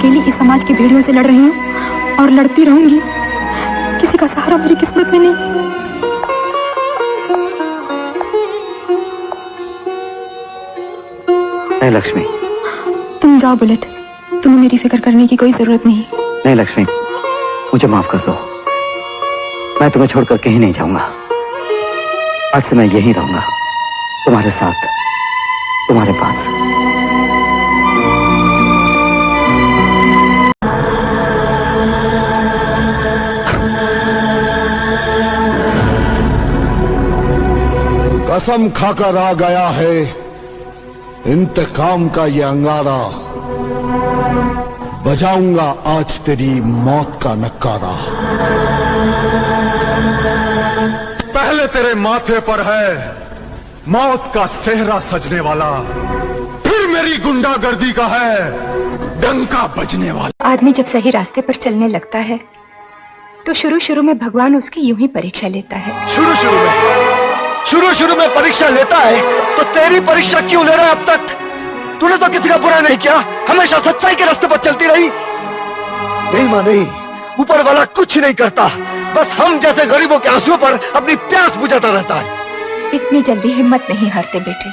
अकेली इस समाज की भेड़ियों से लड़ रही हूँ और लड़ती रहूंगी। किसी का सहारा मेरी किस्मत में नहीं। नहीं लक्ष्मी, तुम जाओ बुलेट, तुम्हें मेरी फिक्र करने की कोई जरूरत नहीं। नहीं लक्ष्मी, मुझे माफ कर दो। मैं तुम्हें छोड़कर कहीं नहीं जाऊंगा। आज से मैं यहीं रहूंगा, तुम्हारे साथ, तुम्हारे पास। कसम खाकर आ गया है इंतकाम का ये अंगारा, बजाऊंगा आज तेरी मौत का नक्कारा। पहले तेरे माथे पर है मौत का सेहरा सजने वाला, फिर मेरी गुंडागर्दी का है डंका बजने वाला। आदमी जब सही रास्ते पर चलने लगता है तो शुरू शुरू में भगवान उसकी यूं ही परीक्षा लेता है। शुरू शुरू में परीक्षा लेता है तो तेरी परीक्षा क्यों ले रहा है अब तक? तूने तो किसी का बुरा नहीं किया, हमेशा सच्चाई के रास्ते पर चलती रही। नहीं मां नहीं, ऊपर वाला कुछ नहीं करता, बस हम जैसे गरीबों के आंसुओं पर अपनी प्यास बुझाता रहता है। इतनी जल्दी हिम्मत नहीं हारते बेटे।